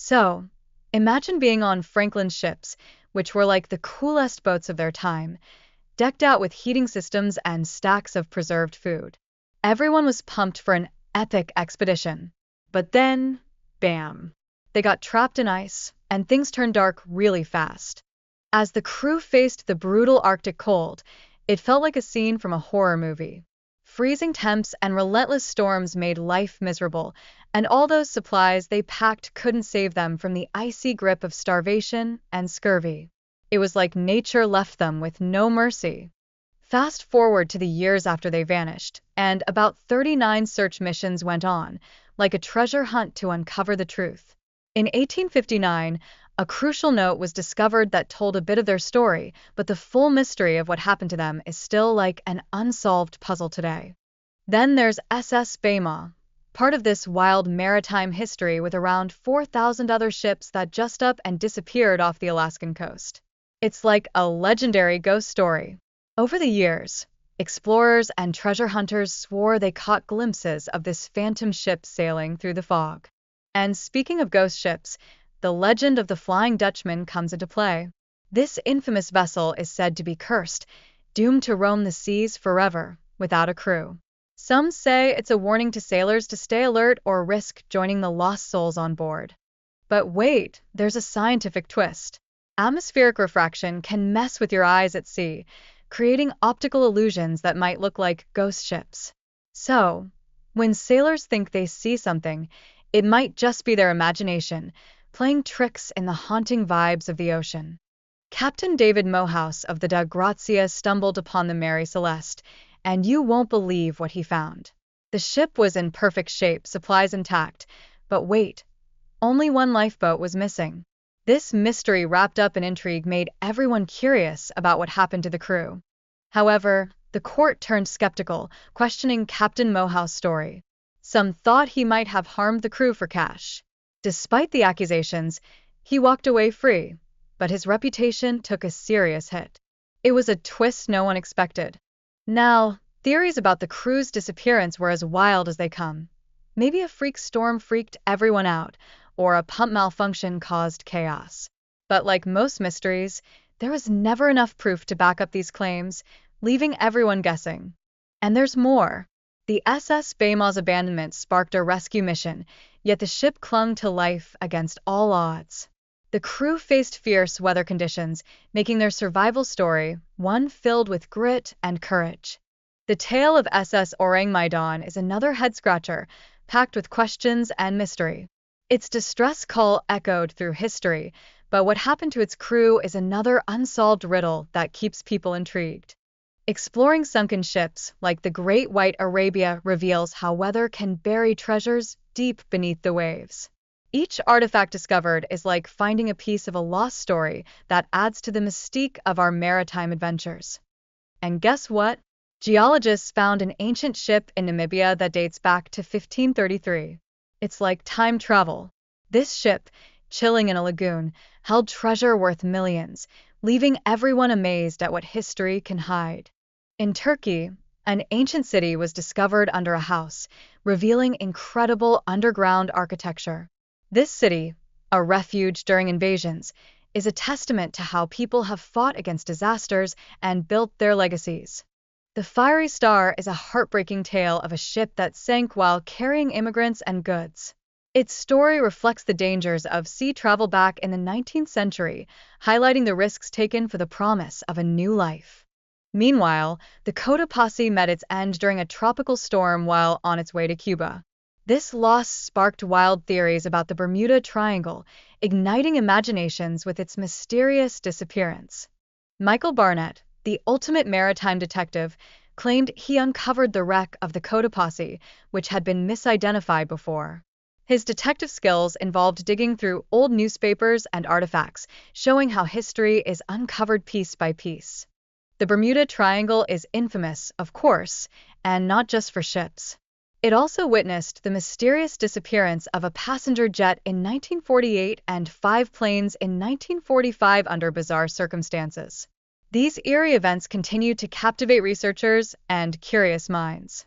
So, imagine being on Franklin's ships, which were like the coolest boats of their time, decked out with heating systems and stacks of preserved food. Everyone was pumped for an epic expedition. But then, bam, they got trapped in ice, and things turned dark really fast. As the crew faced the brutal Arctic cold, it felt like a scene from a horror movie. Freezing temps and relentless storms made life miserable, and all those supplies they packed couldn't save them from the icy grip of starvation and scurvy. It was like nature left them with no mercy. Fast forward to the years after they vanished, and about 39 search missions went on, like a treasure hunt to uncover the truth. In 1859, a crucial note was discovered that told a bit of their story, but the full mystery of what happened to them is still like an unsolved puzzle today. Then there's SS Bema, part of this wild maritime history with around 4,000 other ships that just up and disappeared off the Alaskan coast. It's like a legendary ghost story. Over the years, explorers and treasure hunters swore they caught glimpses of this phantom ship sailing through the fog. And speaking of ghost ships, the legend of the Flying Dutchman comes into play. This infamous vessel is said to be cursed, doomed to roam the seas forever, without a crew. Some say it's a warning to sailors to stay alert or risk joining the lost souls on board. But wait, there's a scientific twist. Atmospheric refraction can mess with your eyes at sea, creating optical illusions that might look like ghost ships. So, when sailors think they see something, it might just be their imagination, playing tricks in the haunting vibes of the ocean. Captain David Mohouse of the Da Grazia stumbled upon the Mary Celeste, and you won't believe what he found. The ship was in perfect shape, supplies intact, but wait, only one lifeboat was missing. This mystery wrapped up in intrigue made everyone curious about what happened to the crew. However, the court turned skeptical, questioning Captain Mohouse's story. Some thought he might have harmed the crew for cash. Despite the accusations, he walked away free, but his reputation took a serious hit. It was a twist no one expected. Now, theories about the crew's disappearance were as wild as they come. Maybe a freak storm freaked everyone out, or a pump malfunction caused chaos. But like most mysteries, there was never enough proof to back up these claims, leaving everyone guessing. And there's more. The SS Bema's abandonment sparked a rescue mission, yet the ship clung to life against all odds. The crew faced fierce weather conditions, making their survival story one filled with grit and courage. The tale of SS Orang Maidan is another head-scratcher, packed with questions and mystery. Its distress call echoed through history, but what happened to its crew is another unsolved riddle that keeps people intrigued. Exploring sunken ships, like the Great White Arabia, reveals how weather can bury treasures deep beneath the waves. Each artifact discovered is like finding a piece of a lost story that adds to the mystique of our maritime adventures. And guess what? Geologists found an ancient ship in Namibia that dates back to 1533. It's like time travel. This ship, chilling in a lagoon, held treasure worth millions, leaving everyone amazed at what history can hide. In Turkey, an ancient city was discovered under a house, revealing incredible underground architecture. This city, a refuge during invasions, is a testament to how people have fought against disasters and built their legacies. The Fiery Star is a heartbreaking tale of a ship that sank while carrying immigrants and goods. Its story reflects the dangers of sea travel back in the 19th century, highlighting the risks taken for the promise of a new life. Meanwhile, the Cotopaxi met its end during a tropical storm while on its way to Cuba. This loss sparked wild theories about the Bermuda Triangle, igniting imaginations with its mysterious disappearance. Michael Barnett, the ultimate maritime detective, claimed he uncovered the wreck of the Cotopaxi, which had been misidentified before. His detective skills involved digging through old newspapers and artifacts, showing how history is uncovered piece by piece. The Bermuda Triangle is infamous, of course, and not just for ships. It also witnessed the mysterious disappearance of a passenger jet in 1948 and 5 planes in 1945 under bizarre circumstances. These eerie events continue to captivate researchers and curious minds.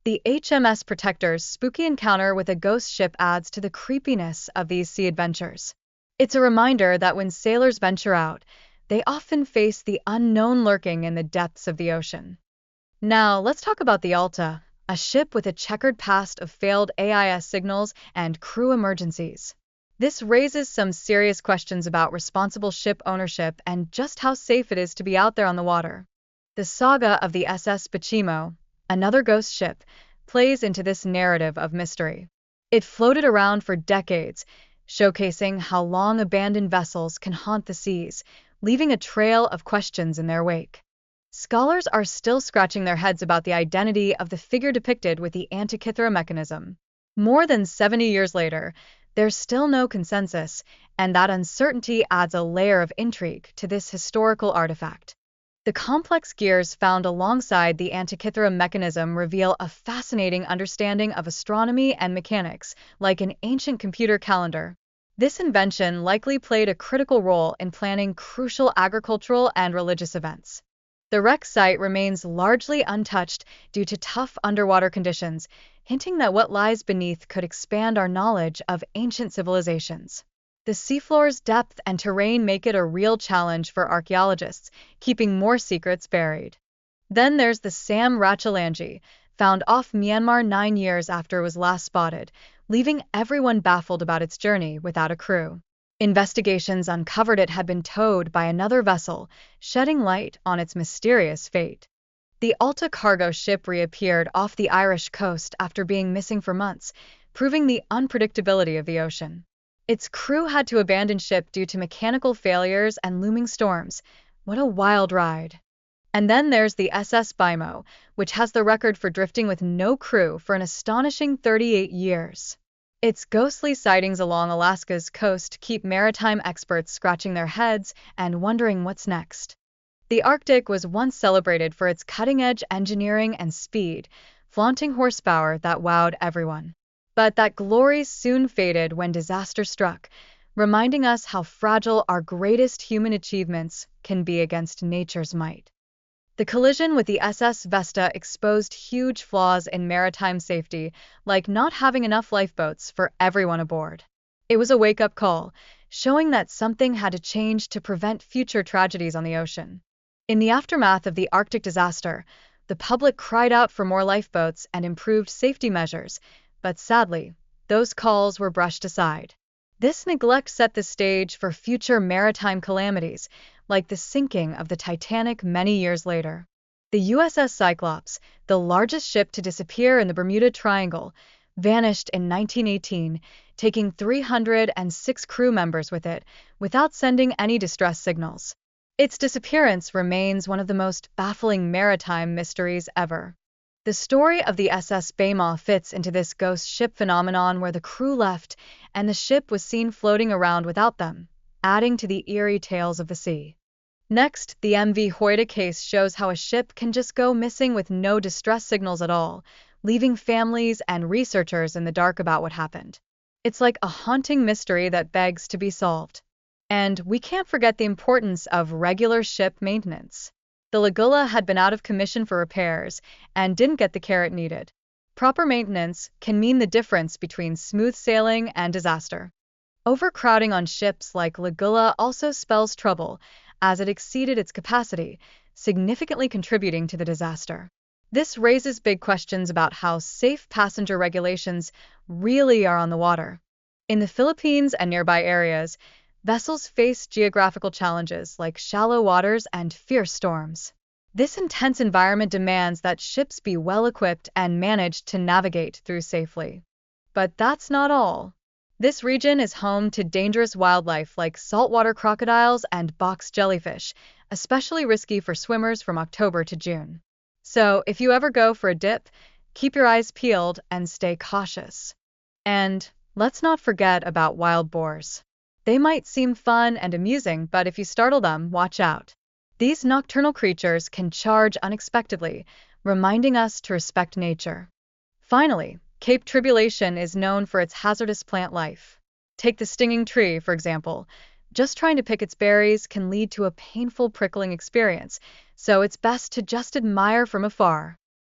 The HMS Protector's spooky encounter with a ghost ship adds to the creepiness of these sea adventures. It's a reminder that when sailors venture out, they often face the unknown lurking in the depths of the ocean. Now, let's talk about the Alta, a ship with a checkered past of failed AIS signals and crew emergencies. This raises some serious questions about responsible ship ownership and just how safe it is to be out there on the water. The saga of the SS Bachimo, another ghost ship, plays into this narrative of mystery. It floated around for decades, showcasing how long abandoned vessels can haunt the seas, leaving a trail of questions in their wake. Scholars are still scratching their heads about the identity of the figure depicted with the Antikythera mechanism. More than 70 years later, there's still no consensus, and that uncertainty adds a layer of intrigue to this historical artifact. The complex gears found alongside the Antikythera mechanism reveal a fascinating understanding of astronomy and mechanics, like an ancient computer calendar. This invention likely played a critical role in planning crucial agricultural and religious events. The wreck site remains largely untouched due to tough underwater conditions, hinting that what lies beneath could expand our knowledge of ancient civilizations. The seafloor's depth and terrain make it a real challenge for archaeologists, keeping more secrets buried. Then there's the Sam Rachalangi, found off Myanmar 9 years after it was last spotted, leaving everyone baffled about its journey without a crew. Investigations uncovered it had been towed by another vessel, shedding light on its mysterious fate. The Alta cargo ship reappeared off the Irish coast after being missing for months, proving the unpredictability of the ocean. Its crew had to abandon ship due to mechanical failures and looming storms. What a wild ride. And then there's the SS Bimo, which has the record for drifting with no crew for an astonishing 38 years. Its ghostly sightings along Alaska's coast keep maritime experts scratching their heads and wondering what's next. The Arctic was once celebrated for its cutting-edge engineering and speed, flaunting horsepower that wowed everyone. But that glory soon faded when disaster struck, reminding us how fragile our greatest human achievements can be against nature's might. The collision with the SS Vesta exposed huge flaws in maritime safety, like not having enough lifeboats for everyone aboard. It was a wake-up call, showing that something had to change to prevent future tragedies on the ocean. In the aftermath of the Arctic disaster, the public cried out for more lifeboats and improved safety measures, but sadly, those calls were brushed aside. This neglect set the stage for future maritime calamities, like the sinking of the Titanic many years later. The USS Cyclops, the largest ship to disappear in the Bermuda Triangle, vanished in 1918, taking 306 crew members with it, without sending any distress signals. Its disappearance remains one of the most baffling maritime mysteries ever. The story of the SS Bama fits into this ghost ship phenomenon where the crew left and the ship was seen floating around without them, adding to the eerie tales of the sea. Next, the MV Hoyda case shows how a ship can just go missing with no distress signals at all, leaving families and researchers in the dark about what happened. It's like a haunting mystery that begs to be solved. And we can't forget the importance of regular ship maintenance. The Lagula had been out of commission for repairs and didn't get the care it needed. Proper maintenance can mean the difference between smooth sailing and disaster. Overcrowding on ships like Lagula also spells trouble, as it exceeded its capacity, significantly contributing to the disaster. This raises big questions about how safe passenger regulations really are on the water. In the Philippines and nearby areas, vessels face geographical challenges like shallow waters and fierce storms. This intense environment demands that ships be well-equipped and managed to navigate through safely. But that's not all. This region is home to dangerous wildlife like saltwater crocodiles and box jellyfish, especially risky for swimmers from October to June. So, if you ever go for a dip, keep your eyes peeled and stay cautious. And let's not forget about wild boars. They might seem fun and amusing, but if you startle them, watch out. These nocturnal creatures can charge unexpectedly, reminding us to respect nature. Finally, Cape Tribulation is known for its hazardous plant life. Take the stinging tree, for example. Just trying to pick its berries can lead to a painful prickling experience, so it's best to just admire from afar.